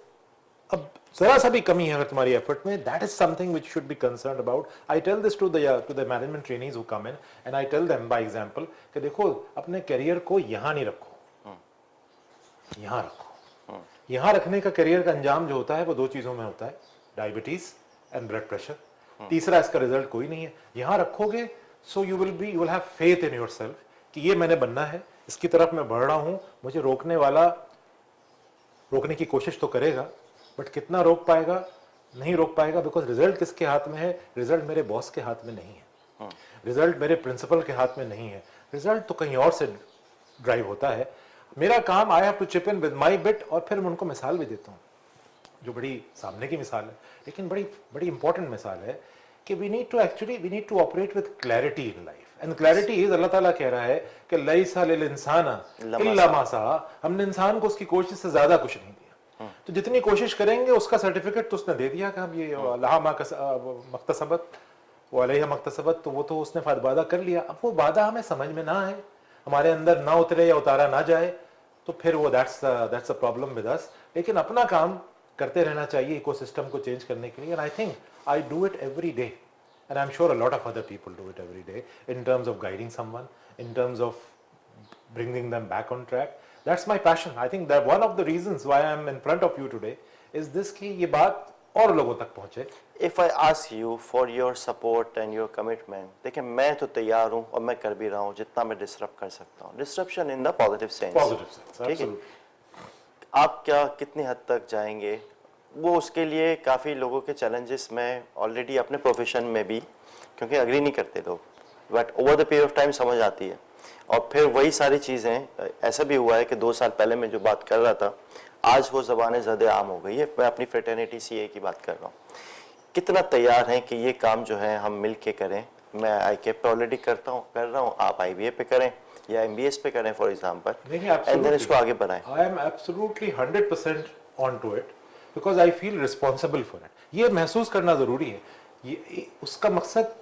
अब जरा सा भी कमी है अगर तुम्हारी एफर्ट में, that is something which should be concerned about. I tell this to the management trainees who come in and I tell them by example कि देखो, अपने करियर को यहाँ नहीं रखो, यहाँ रखो। यहाँ रखने का करियर का अंजाम जो होता है वो दो चीजों में होता है, डायबिटीज एंड ब्लड प्रेशर। तीसरा इसका रिजल्ट कोई नहीं है। यहाँ रखोगे so you will have faith in yourself कि ये मैंने बनना है, इसकी तरफ मैं बढ़ रहा हूँ। मुझे रोकने वाला रोकने की कोशिश तो करेगा, बट कितना रोक पाएगा? नहीं रोक पाएगा, बिकॉज रिजल्ट किसके हाथ में है? रिजल्ट मेरे बॉस के हाथ में नहीं है, रिजल्ट मेरे प्रिंसिपल के हाथ में नहीं है, रिजल्ट तो कहीं और से ड्राइव होता है। मेरा काम, I have to chip in with my bit. और फिर मैं उनको मिसाल भी देता हूँ जो बड़ी सामने की मिसाल है, लेकिन बड़ी बड़ी इंपॉर्टेंट मिसाल है कि we need to operate with clarity in life. And clarity is, Allah ताला कह रहा है कि लैसा लिल इंसान इल्ला मा सआ, हमने इंसान को उसकी कोशिश से ज्यादा कुछ नहीं दिया। तो जितनी कोशिश करेंगे उसका सर्टिफिकेट तो उसने दे दिया कि हम ये लहा मक्तसबत वो अलैहा मक्तसबत, तो वो तो उसने वादा कर लिया। अब वो वादा हमें समझ में ना आए, हमारे अंदर ना उतरे या उतारा ना जाए, तो फिर वो that's a problem with us. लेकिन अपना काम करते रहना चाहिए इकोसिस्टम को चेंज करने के लिए। And I think I do it every day, and I am sure a lot of other people do it every day, in terms of guiding someone, in terms of bringing them back on track. That's my passion. I think that one of the reasons why I am in front of you today is this, कि ये बात और लोगों तक पहुंचे। If I ask you for your support and your commitment, देखिए मैं तो तैयार हूँ और मैं कर भी रहा हूँ जितना मैं डिसरप्ट कर सकता हूँ, disruption in the positive sense. Positive sense, ठीक है। absolutely। आप क्या कितनी हद तक जाएंगे, वो उसके लिए काफ़ी लोगों के चैलेंजेस मैं ऑलरेडी अपने प्रोफेशन में भी, क्योंकि अग्री नहीं करते लोग, but over the period of time समझ आती है। और फिर वही सारी चीज़ें, ऐसा भी हुआ है कि 2 साल पहले मैं जो बात कर रहा था, आज वो ज़बानें ज़्यादा आम हो गई है। मैं अपनी फ्रेटर्निटी सीए की बात कर रहा हूँ कितना तैयार हैं कि ये काम जो है हम मिल के करें? मैं ICAP पे ऑलरेडी कर रहा हूँ, आप IBA पे करें या MBS पे करें फॉर एग्जांपल, एंड देन इसको आगे बढ़ाएं। I am absolutely 100% on to it because I feel responsible for it. ये महसूस करना जरूरी है। ये उसका मकसद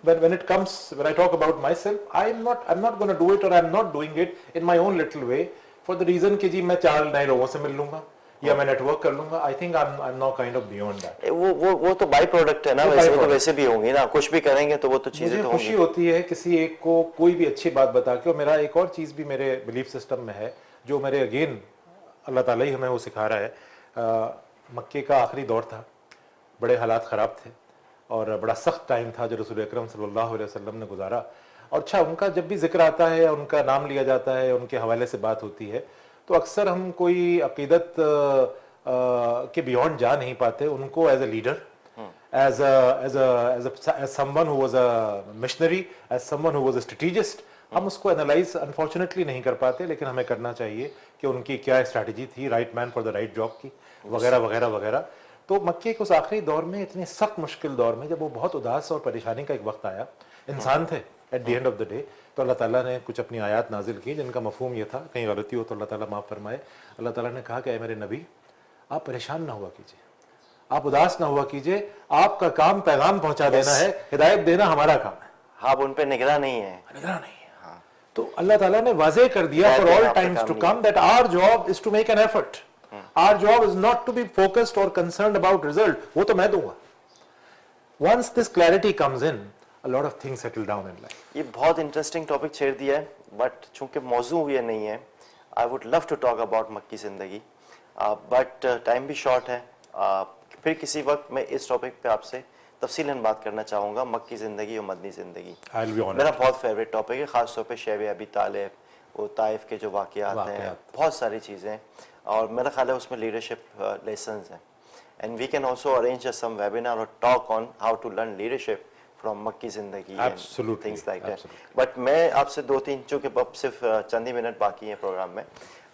when it comes, when I talk about myself, I'm not going to do it, or I'm not doing it in my own little way for the reason कि जी मैं 4 नए लोगों से मिल लूंगा या मैं नेटवर्क कर लूंगा। I think I'm now kind of beyond that। वो तो बाई प्रोडक्ट है ना, वैसे वो तो वैसे भी होंगे ना, कुछ भी करेंगे तो वो तो चीजें तो होंगी। खुशी होती है किसी एक को कोई भी अच्छी बात बता के। और मेरा एक और चीज भी मेरे बिलीफ सिस्टम में है जो मेरे अगेन अल्लाह ताला ही हमें वो सिखा रहा है। मक्के का आखिरी दौर था, बड़े हालात ख़राब थे और बड़ा सख्त टाइम था जो रसूल अकरम सल्लल्लाहु अलैहि वसल्लम ने गुजारा। और अच्छा, उनका जब भी जिक्र आता है, उनका नाम लिया जाता है, उनके हवाले से बात होती है, तो अक्सर हम कोई अकीदत के बियॉन्ड जा नहीं पाते। उनको as a leader, as someone who was a missionary, as someone who was a strategist, हम उसको एनालाइज अनफॉर्चुनेटली नहीं कर पाते। लेकिन हमें करना चाहिए कि उनकी क्या स्ट्रैटेजी थी, right man for the right job की, वगैरह वगैरह वगैरह। तो मक्के के उस आखिरी दौर में, इतने सख्त मुश्किल दौर में, जब वो बहुत उदास और परेशानी का एक वक्त आया, इंसान थे at the end of the day, तो अल्लाह ताला ने कुछ अपनी आयत नाजिल की जिनका मफहूम ये था, कहीं गलती हो तो अल्लाह ताला माफ़ फरमाए। अल्लाह ताला ने कहा कि ऐ मेरे नबी, आप परेशान ना हुआ कीजिए, आप उदास ना हुआ कीजिए, आपका काम पैगाम पहुंचा देना है, हिदायत देना हमारा काम है। हाँ, उन पे निगरान नहीं है, निगरान नहीं है। तो अल्लाह ताला ने वाज़ेह कर दिया for all times to come that our job is to make an effort. Our job is not to be focused और कंसर्न्ड अबाउट रिजल्ट, वो तो मैं दूंगा। Once this clarity comes in, a lot of things settle down in life। ये बहुत interesting topic छेड़ दिया है, बट चूंकि मौजू ये नहीं है, I would love to talk about मक्की ज़िंदगी, बट टाइम भी शॉर्ट है। फिर किसी वक्त मैं इस टॉपिक पे आपसे तफसीलन बात करना चाहूँगा, मक्की ज़िंदगी और मदनी ज़िंदगी। मेरा बहुत फेवरेट टॉपिक है, ख़ासतौर पे शैब अबी तालिब, वो ताइफ के जो वाक़यात हैं, बहुत सारी चीज़ें, और मेरा ख्याल है उसमें लीडरशिप लेसन्स हैं। And we can also arrange some webinar और talk on how to learn leadership from मक्की ज़िंदगी, थिंग्स लाइक दैट। बट मैं आपसे 2-3, चूँकि अब सिर्फ चंद ही मिनट बाकी हैं प्रोग्राम में,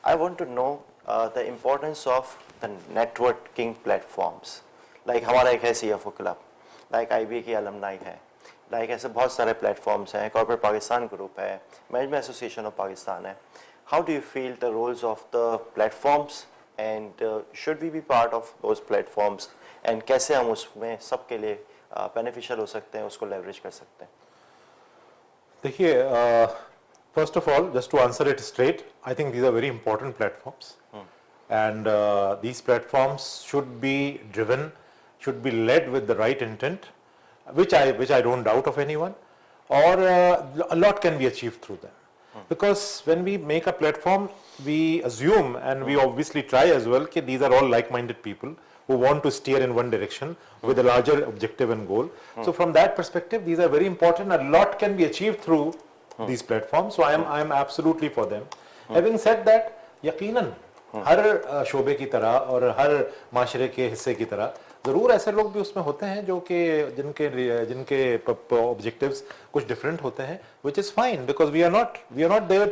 I want to know the importance of the networking platforms. Like हमारा एक है CFO क्लब, लाइक IBA की अलमनाई है, लाइक ऐसे बहुत सारे प्लेटफॉर्म्स हैं, कॉर्पोरेट पाकिस्तान ग्रुप है, मैनेजमेंट एसोसिएशन ऑफ पाकिस्तान है। How do you feel the roles of the platforms and should we be part of those platforms, and कैसे हम उसमें सबके लिए बेनिफिशियल हो सकते हैं, उसको लेवरेज कर सकते हैं? देखिए, first of all, just to answer it straight, I think these are very important platforms, and these platforms should be driven, should be led with the right intent, which I don't doubt of anyone, or a lot can be achieved through them. Because when we make a platform, we assume, and we obviously try as well, that these are all like-minded people who want to steer in one direction with a larger objective and goal. So from that perspective, these are very important. A lot can be achieved through these platforms. So I am absolutely for them. Having said that, यकीनन हर शोबे की तरह और हर माशरे के हिस्से की तरह ज़रूर ऐसे लोग भी उसमें होते हैं जो कि जिनके ऑब्जेक्टिव्स कुछ डिफरेंट होते हैं, which is fine, because we are not there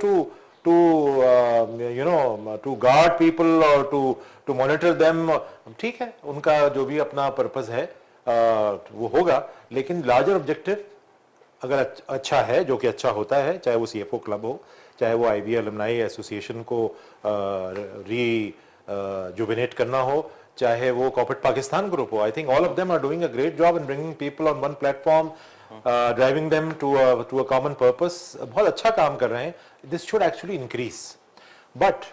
to guard people और टू मॉनिटर देम। ठीक है, उनका जो भी अपना पर्पस है वो होगा, लेकिन लार्जर ऑब्जेक्टिव अगर अच्छा है, जो कि अच्छा होता है, चाहे वो CFO क्लब हो, चाहे वो IBA अलमनाई एसोसिएशन को रिजुविनेट करना हो, चाहे वो कॉर्पोरेट पाकिस्तान ग्रुप हो, I think all of them are doing a great job in bringing people on one platform, driving them to a common purpose. बहुत अच्छा काम कर रहे हैं। This should actually increase, but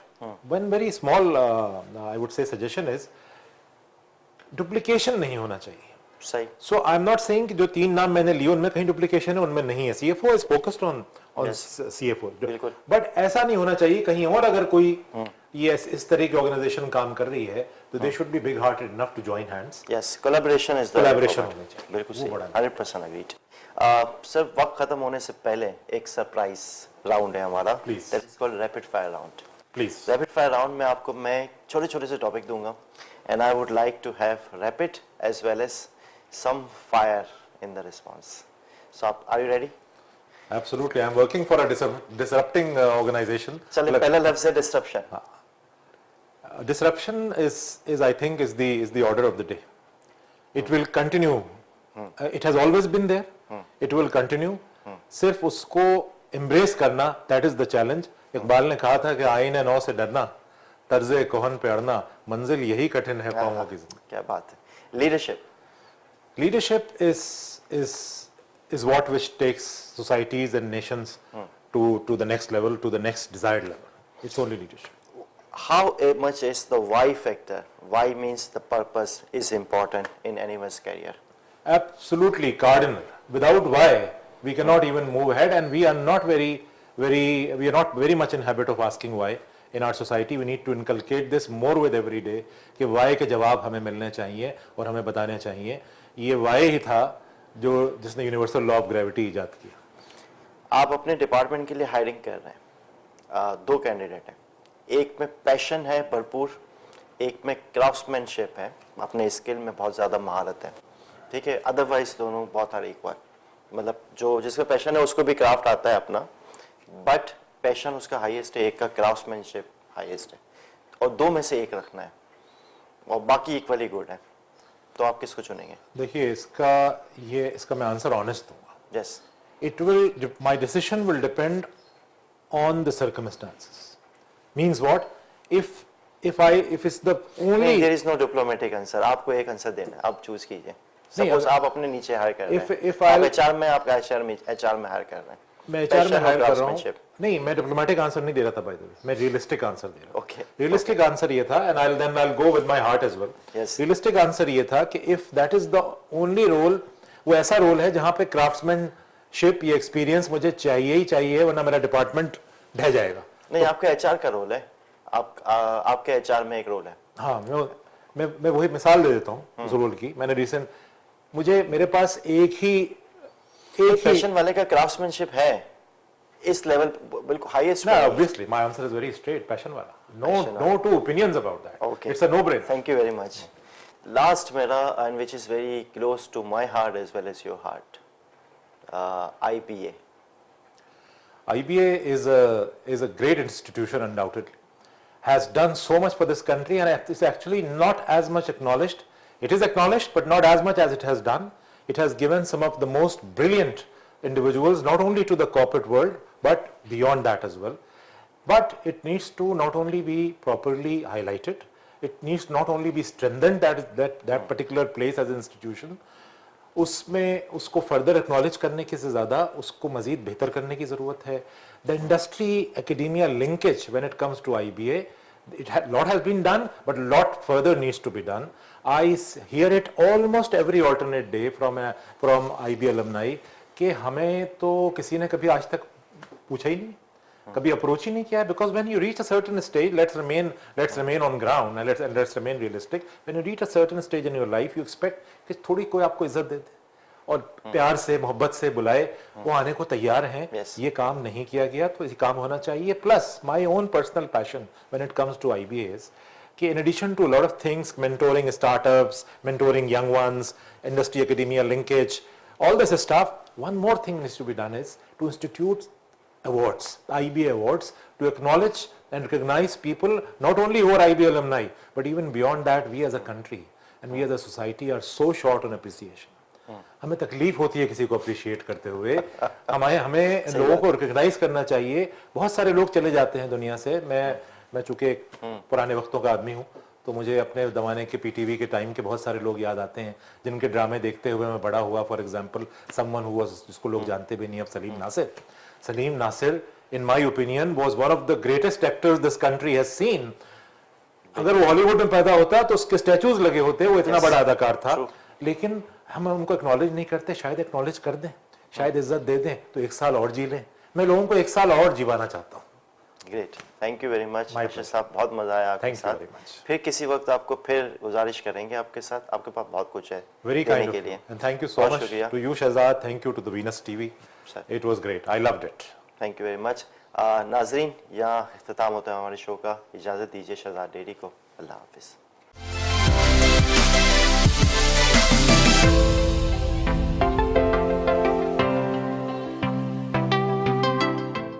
one very small I would say suggestion is, duplication नहीं होना चाहिए। सही। So I am not saying कि जो 3 नाम मैंने लिए उनमें कहीं डुप्लीकेशन है, उनमें नहीं है। CFO is focused on CFO, but ऐसा नहीं होना चाहिए कहीं और अगर कोई ये इस तरह की ऑर्गेनाइजेशन काम कर रही है तो they should be big hearted enough to join hands. Yes, collaboration is the collaboration होनी चाहिए। बिल्कुल सही, 100% एग्रीड। सर, वक्त खत्म होने से पहले एक सरप्राइज राउंड है हमारा, that is called rapid fire round. Please. Rapid fire round में आपको मैं छोटे छोटे से टॉपिक दूंगा, and I would like to have rapid as well as some fire in the response. So are you ready? Absolutely, I am working for a disrupting organization. चलिए, पहला लफ्ज़ है disruption. Disruption is I think is the order of the day. It will continue. It has always been there. It will continue. सिर्फ उसको embrace करना, that is the challenge. Iqbal ने कहा था कि आईने नौ से डरना, तर्ज़े कोहन पे अड़ना, मंजिल यही कठिन है पाँवों की ज़िंदगी. क्या बात है. Leadership is what which takes societies and nations to the next level, to the next desired level. It's only leadership. How much is the why factor? Why means the purpose is important in anyone's career. Absolutely cardinal. Without why, we cannot even move ahead, and we are not very much in habit of asking why. In our society, we need to inculcate this more with every day कि why के जवाब हमें मिलने चाहिए और हमें बताने चाहिए. ये why ही था जो जिसने यूनिवर्सल लॉ ऑफ ग्रेविटी इजाद किया. आप अपने डिपार्टमेंट के लिए हायरिंग कर रहे हैं. दो कैंडिडेट हैं. एक में पैशन है भरपूर, एक में क्राफ्ट्समैनशिप है, अपने स्किल में बहुत ज़्यादा महारत है. ठीक है. अदरवाइज दोनों बहुत हार्ड इक्वल. मतलब जो जिसका पैशन है उसको भी क्राफ्ट आता है अपना, बट पैशन उसका हाईएस्ट है, एक का क्राफ्ट्समैनशिप हाईएस्ट है, और दो में से एक रखना है और बाकी इक्वली गुड है. तो आप किसको चुनेंगे? देखिए इसका मैं आंसर ऑनेस्ट दूंगा. Yes. My decision will depend on the circumstances. Means what? If it's the only. There is no diplomatic answer. आपको एक आंसर देना है, आप चूज कीजिए. नहीं, सपोज आप अपने नीचे हायर कर रहे हैं, if आप I'll- एचआर में आपका एचआर में हायर कर रहे हैं. मैं एचआर में Passion हायर और कर रहा हूँ. craftsmanship. नहीं, मैं डिप्लोमेटिक आंसर नहीं दे रहा था बाय द वे, मैं रियलिस्टिक आंसर दे रहा हूँ. Okay. रियलिस्टिक आंसर ये था, and I'll go with my heart as well. Yes. Realistic answer ये था कि if that is the only role, वो ऐसा रोल है जहाँ पे क्राफ्ट्समैनशिप, ये एक्सपीरियंस मुझे चाहिए ही चाहिए, वरना मेरा डिपार्टमेंट ढह जाएगा. नहीं, आपका एचआर का रोल है. आपके एचआर में एक रोल है. हाँ, मैं वही मिसाल दे देता हूँ उस रोल की. मैंने मेरे पास एक ही पैशन वाले का क्राफ्ट्समैनशिप है इस लेवल बिल्कुल highest. No, obviously, my answer is very straight. Passion वाला. No two opinions about that. Okay. It's a no-brainer. Thank you very much. Last मेरा, and which is very close to my heart as well as your heart, IBA. IBA is a great institution, undoubtedly. Has done so much for this country, and it's actually not as much acknowledged. It is acknowledged, but not as much as it has done. It has given some of the most brilliant individuals, not only to the corporate world, but beyond that as well. But it needs to not only be properly highlighted, it needs not only be strengthened, that particular place as an institution. उसमें उसको further acknowledge करने की से ज़्यादा उसको मज़ीद बेहतर करने की ज़रूरत है. The industry academia linkage when it comes to IBA, lot has been done, but lot further needs to be done. I hear it almost every alternate day from IBA alumni कि हमें तो किसी ने कभी आज तक पूछा ही नहीं, कभी अप्रोच ही नहीं किया. Because when you reach a certain stage, let's remain on ground and let's remain realistic. When you reach a certain stage in your life, you expect कि थोड़ी कोई आपको इज्जत दे दे और प्यार से मोहब्बत से बुलाए. वो आने को तैयार हैं. Yes. ये काम नहीं किया गया तो ये काम होना चाहिए. Plus my own personal passion when it comes to IBA is कि in addition to a lot of things, mentoring startups, mentoring young ones, industry academia linkage, all this stuff, one more thing needs to be done is to institute awards, IBA awards, to acknowledge and recognize people not only who are IBA alumni, but even beyond that, we as a country and we as a society are so short on appreciation. हमें तकलीफ होती है किसी को appreciate करते हुए. हमें लोगों को रिकॉग्नाइज करना चाहिए. बहुत सारे लोग चले जाते हैं दुनिया से. मैं चूंकि एक पुराने वक्तों का आदमी हूँ, तो मुझे अपने ज़माने के PTV के टाइम के बहुत सारे लोग याद आते हैं जिनके ड्रामे देखते हुए मैं बड़ा हुआ. For example someone who was, जिसको लोग जानते भी नहीं अब, Salim Nasir in my opinion was one of the greatest actors this country has seen. अगर वो हॉलीवुड में पैदा होता तो उसके स्टैचूज लगे होते. वो इतना बड़ा अदाकार था. लेकिन हम उनको एक्नॉलेज नहीं करते. शायद एक्नॉलेज कर दें, शायद इज्जत दे दें तो एक साल और जी लें. मैं लोगों को एक साल और जीवाना चाहता हूँ. Great. Thank you very much Arshad साहब, बहुत मजा आया आपके साथ. फिर किसी वक्त आपको फिर गुजारिश करेंगे आपके साथ. आपके पास बहुत कुछ है वेरी देने काइंड के लिए. And thank you so much to you Shahzad. Thank you to the Venus TV. It was great. I loved it. Thank you very much. नाजरीन, यहाँ इख्तिताम होता है हमारे शो का. इजाज़त दीजिए शहजाद डेयरी को. अल्लाह हाफिज़.